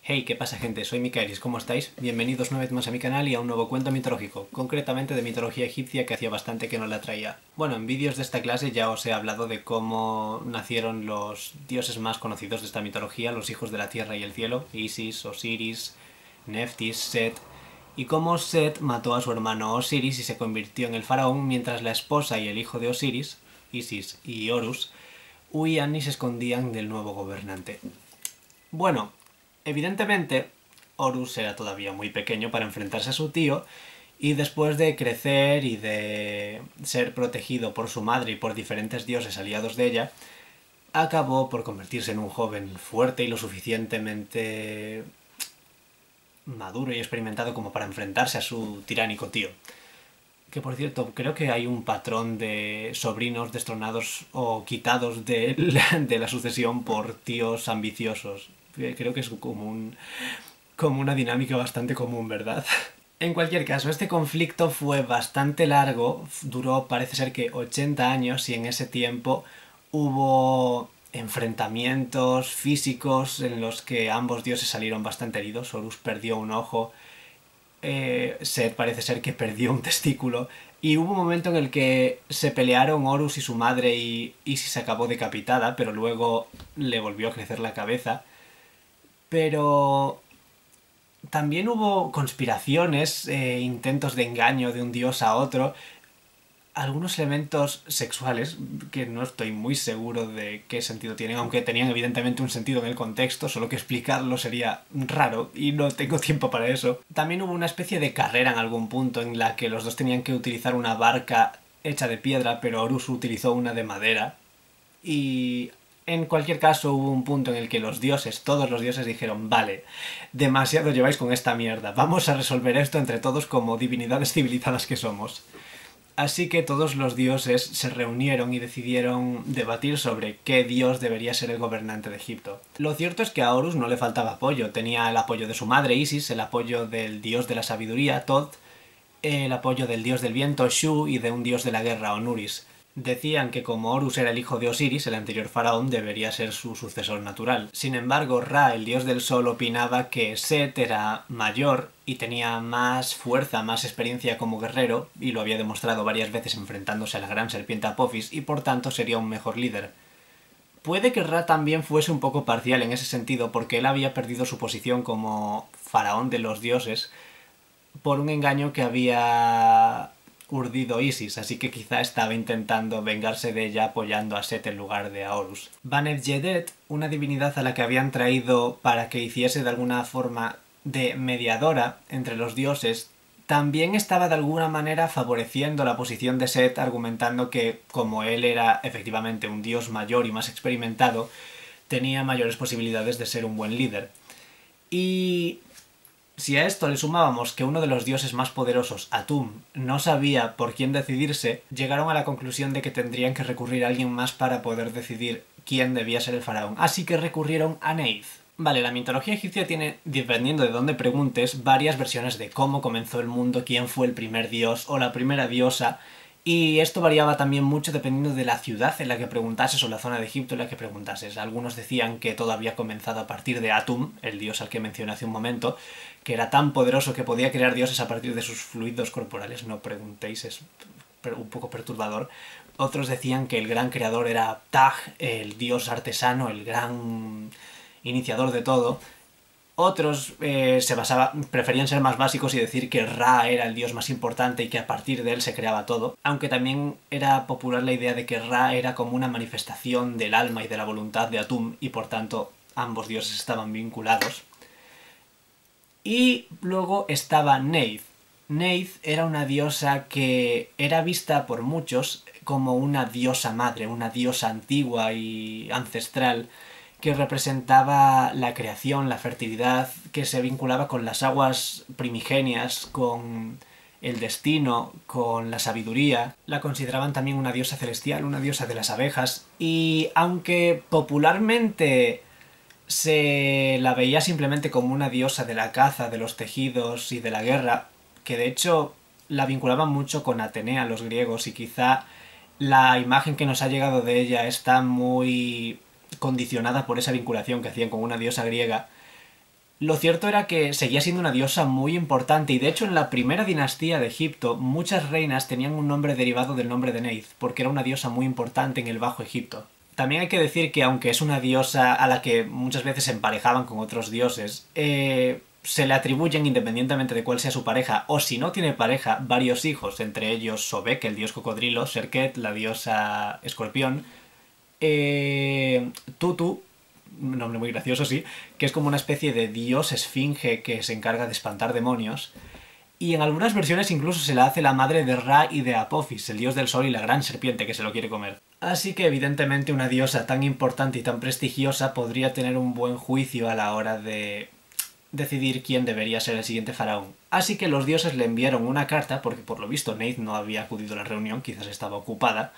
Hey, ¿qué pasa gente? Soy Mikaelis, ¿cómo estáis? Bienvenidos una vez más a mi canal y a un nuevo cuento mitológico, concretamente de mitología egipcia que hacía bastante que no la traía. Bueno, en vídeos de esta clase ya os he hablado de cómo nacieron los dioses más conocidos de esta mitología, los hijos de la tierra y el cielo, Isis, Osiris, Neftis, Set, y cómo Set mató a su hermano Osiris y se convirtió en el faraón mientras la esposa y el hijo de Osiris, Isis y Horus, huían y se escondían del nuevo gobernante. Bueno, evidentemente, Horus era todavía muy pequeño para enfrentarse a su tío, y después de crecer y de ser protegido por su madre y por diferentes dioses aliados de ella, acabó por convertirse en un joven fuerte y lo suficientemente maduro y experimentado como para enfrentarse a su tiránico tío. Que por cierto, creo que hay un patrón de sobrinos destronados o quitados de la sucesión por tíos ambiciosos. Creo que es como una dinámica bastante común, ¿verdad? En cualquier caso, este conflicto fue bastante largo, duró parece ser que 80 años y en ese tiempo hubo enfrentamientos físicos en los que ambos dioses salieron bastante heridos. Horus perdió un ojo, Set parece ser que perdió un testículo, y hubo un momento en el que se pelearon Horus y su madre y Isis acabó decapitada, pero luego le volvió a crecer la cabeza. Pero también hubo conspiraciones, intentos de engaño de un dios a otro, algunos elementos sexuales que no estoy muy seguro de qué sentido tienen, aunque tenían evidentemente un sentido en el contexto, solo que explicarlo sería raro y no tengo tiempo para eso. También hubo una especie de carrera en algún punto en la que los dos tenían que utilizar una barca hecha de piedra, pero Horus utilizó una de madera. Y en cualquier caso hubo un punto en el que los dioses, todos los dioses dijeron: vale, demasiado lleváis con esta mierda, vamos a resolver esto entre todos como divinidades civilizadas que somos. Así que todos los dioses se reunieron y decidieron debatir sobre qué dios debería ser el gobernante de Egipto. Lo cierto es que a Horus no le faltaba apoyo, tenía el apoyo de su madre Isis, el apoyo del dios de la sabiduría Thoth, el apoyo del dios del viento Shu y de un dios de la guerra Onuris. Decían que como Horus era el hijo de Osiris, el anterior faraón, debería ser su sucesor natural. Sin embargo, Ra, el dios del sol, opinaba que Set era mayor y tenía más fuerza, más experiencia como guerrero, y lo había demostrado varias veces enfrentándose a la gran serpiente Apophis, y por tanto sería un mejor líder. Puede que Ra también fuese un poco parcial en ese sentido, porque él había perdido su posición como faraón de los dioses por un engaño que había urdido Isis, así que quizá estaba intentando vengarse de ella apoyando a Set en lugar de a Horus. Baned Yedet, una divinidad a la que habían traído para que hiciese de alguna forma de mediadora entre los dioses, también estaba de alguna manera favoreciendo la posición de Set, argumentando que, como él era efectivamente un dios mayor y más experimentado, tenía mayores posibilidades de ser un buen líder. Y si a esto le sumábamos que uno de los dioses más poderosos, Atum, no sabía por quién decidirse, llegaron a la conclusión de que tendrían que recurrir a alguien más para poder decidir quién debía ser el faraón, así que recurrieron a Neith. Vale, la mitología egipcia tiene, dependiendo de dónde preguntes, varias versiones de cómo comenzó el mundo, quién fue el primer dios o la primera diosa, y esto variaba también mucho dependiendo de la ciudad en la que preguntases o la zona de Egipto en la que preguntases. Algunos decían que todo había comenzado a partir de Atum, el dios al que mencioné hace un momento, que era tan poderoso que podía crear dioses a partir de sus fluidos corporales. No preguntéis, es un poco perturbador. Otros decían que el gran creador era Ptah, el dios artesano, el gran iniciador de todo. Otros preferían ser más básicos y decir que Ra era el dios más importante y que a partir de él se creaba todo, aunque también era popular la idea de que Ra era como una manifestación del alma y de la voluntad de Atum, y por tanto ambos dioses estaban vinculados. Y luego estaba Neith. Neith era una diosa que era vista por muchos como una diosa madre, una diosa antigua y ancestral, que representaba la creación, la fertilidad, que se vinculaba con las aguas primigenias, con el destino, con la sabiduría. La consideraban también una diosa celestial, una diosa de las abejas, y aunque popularmente se la veía simplemente como una diosa de la caza, de los tejidos y de la guerra, que de hecho la vinculaban mucho con Atenea, los griegos, y quizá la imagen que nos ha llegado de ella está muy condicionada por esa vinculación que hacían con una diosa griega. Lo cierto era que seguía siendo una diosa muy importante y de hecho en la primera dinastía de Egipto muchas reinas tenían un nombre derivado del nombre de Neith, porque era una diosa muy importante en el Bajo Egipto. También hay que decir que aunque es una diosa a la que muchas veces se emparejaban con otros dioses, se le atribuyen independientemente de cuál sea su pareja, o si no tiene pareja, varios hijos, entre ellos Sobek, el dios cocodrilo, Serket, la diosa escorpión, Tutu, un nombre muy gracioso, sí, que es como una especie de dios esfinge que se encarga de espantar demonios. Y en algunas versiones incluso se la hace la madre de Ra y de Apophis, el dios del sol y la gran serpiente que se lo quiere comer. Así que evidentemente una diosa tan importante y tan prestigiosa podría tener un buen juicio a la hora de decidir quién debería ser el siguiente faraón. Así que los dioses le enviaron una carta, porque por lo visto Neith no había acudido a la reunión, quizás estaba ocupada,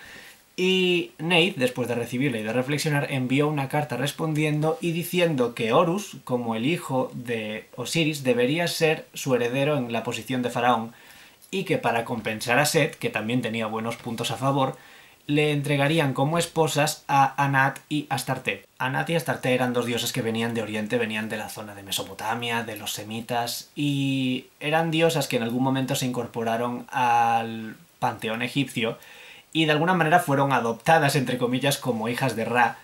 y Neith, después de recibirla y de reflexionar, envió una carta respondiendo y diciendo que Horus, como el hijo de Osiris, debería ser su heredero en la posición de faraón, y que para compensar a Set, que también tenía buenos puntos a favor, le entregarían como esposas a Anat y Astarte. Anat y Astarte eran dos diosas que venían de Oriente, venían de la zona de Mesopotamia, de los semitas, y eran diosas que en algún momento se incorporaron al panteón egipcio, y de alguna manera fueron adoptadas, entre comillas, como hijas de Ra.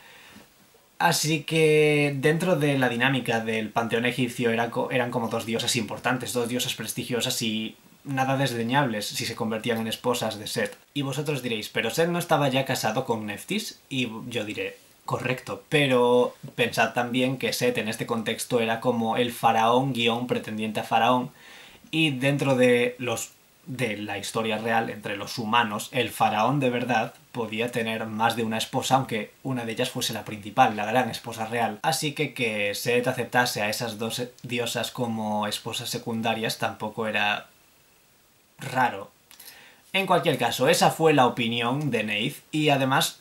Así que dentro de la dinámica del panteón egipcio eran como dos diosas importantes, dos diosas prestigiosas y nada desdeñables si se convertían en esposas de Set. Y vosotros diréis, pero Set no estaba ya casado con Neftis, y yo diré, correcto, pero pensad también que Set en este contexto era como el faraón guión pretendiente a faraón, y dentro de la historia real, entre los humanos, el faraón de verdad podía tener más de una esposa, aunque una de ellas fuese la principal, la gran esposa real. Así que Set aceptase a esas dos diosas como esposas secundarias tampoco era raro. En cualquier caso, esa fue la opinión de Neith, y además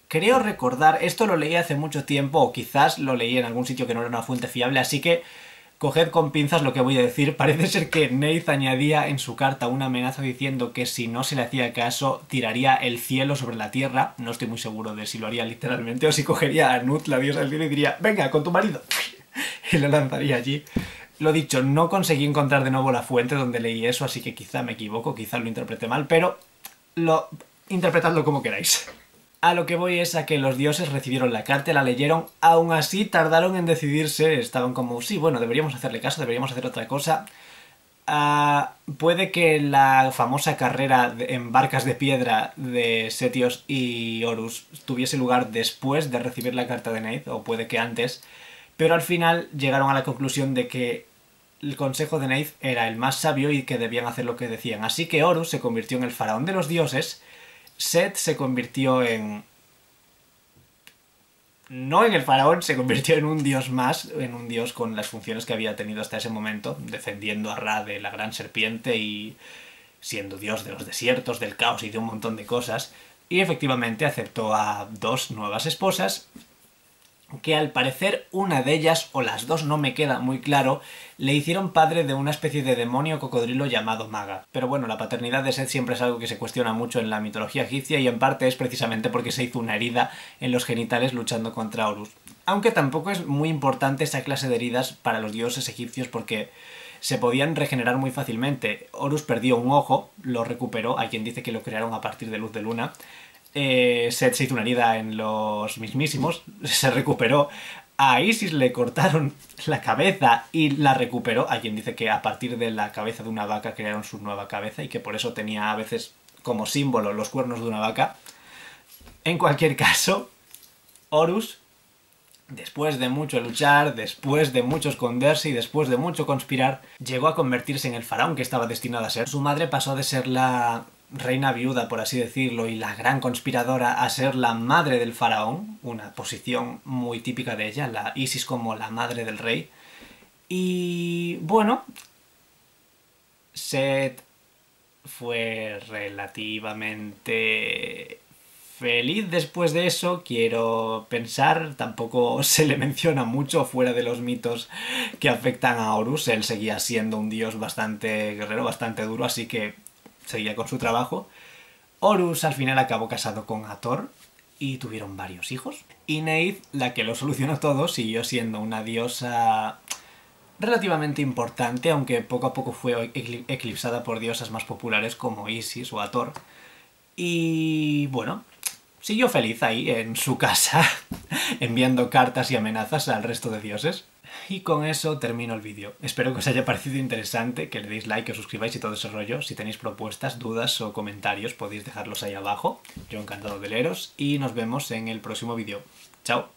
creo recordar, esto lo leí hace mucho tiempo, o quizás lo leí en algún sitio que no era una fuente fiable, así que coged con pinzas lo que voy a decir. Parece ser que Neith añadía en su carta una amenaza diciendo que si no se le hacía caso tiraría el cielo sobre la tierra. No estoy muy seguro de si lo haría literalmente o si cogería a Nut, la diosa del cielo, y diría venga, con tu marido, y lo lanzaría allí. Lo dicho, no conseguí encontrar de nuevo la fuente donde leí eso, así que quizá me equivoco, quizá lo interpreté mal, pero interpretadlo como queráis. A lo que voy es a que los dioses recibieron la carta, la leyeron, aún así tardaron en decidirse, estaban como, sí, bueno, deberíamos hacerle caso, deberíamos hacer otra cosa. Puede que la famosa carrera en barcas de piedra de Setios y Horus tuviese lugar después de recibir la carta de Neith, o puede que antes, pero al final llegaron a la conclusión de que el consejo de Neith era el más sabio y que debían hacer lo que decían. Así que Horus se convirtió en el faraón de los dioses, Set se convirtió en... no en el faraón, se convirtió en un dios más, en un dios con las funciones que había tenido hasta ese momento, defendiendo a Ra de la gran serpiente y siendo dios de los desiertos, del caos y de un montón de cosas. Y efectivamente aceptó a dos nuevas esposas, que al parecer una de ellas, o las dos no me queda muy claro, le hicieron padre de una especie de demonio cocodrilo llamado Maga. Pero bueno, la paternidad de Set siempre es algo que se cuestiona mucho en la mitología egipcia, y en parte es precisamente porque se hizo una herida en los genitales luchando contra Horus. Aunque tampoco es muy importante esa clase de heridas para los dioses egipcios porque se podían regenerar muy fácilmente. Horus perdió un ojo, lo recuperó, hay quien dice que lo crearon a partir de luz de luna. Set se hizo una herida en los mismísimos, se recuperó. A Isis le cortaron la cabeza y la recuperó. Hay quien dice que a partir de la cabeza de una vaca crearon su nueva cabeza y que por eso tenía a veces como símbolo los cuernos de una vaca. En cualquier caso, Horus, después de mucho luchar, después de mucho esconderse y después de mucho conspirar, llegó a convertirse en el faraón que estaba destinado a ser. Su madre pasó de ser la reina viuda, por así decirlo, y la gran conspiradora, a ser la madre del faraón, una posición muy típica de ella, la Isis como la madre del rey. Y bueno, Set fue relativamente feliz después de eso, quiero pensar. Tampoco se le menciona mucho fuera de los mitos que afectan a Horus. Él seguía siendo un dios bastante guerrero, bastante duro, así que seguía con su trabajo. Horus al final acabó casado con Hathor y tuvieron varios hijos. Y Neith, la que lo solucionó todo, siguió siendo una diosa relativamente importante, aunque poco a poco fue eclipsada por diosas más populares como Isis o Hathor. Y bueno, siguió feliz ahí en su casa, enviando cartas y amenazas al resto de dioses. Y con eso termino el vídeo. Espero que os haya parecido interesante, que le deis like, que os suscribáis y todo ese rollo. Si tenéis propuestas, dudas o comentarios podéis dejarlos ahí abajo. Yo encantado de leeros y nos vemos en el próximo vídeo. ¡Chao!